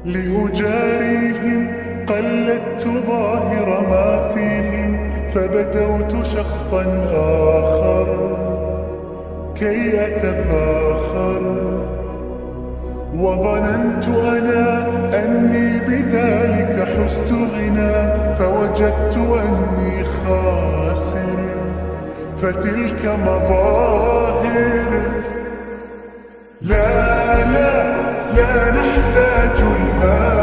لأجاريهم قلدت ظاهر ما فيهم، فبدوت شخصا آخر كي أتفاخر، وظننت أنا أني بذلك حزت غنى، فوجدت أني خاسر. فتلك مظاهر. لا لا لا نحتاج المال،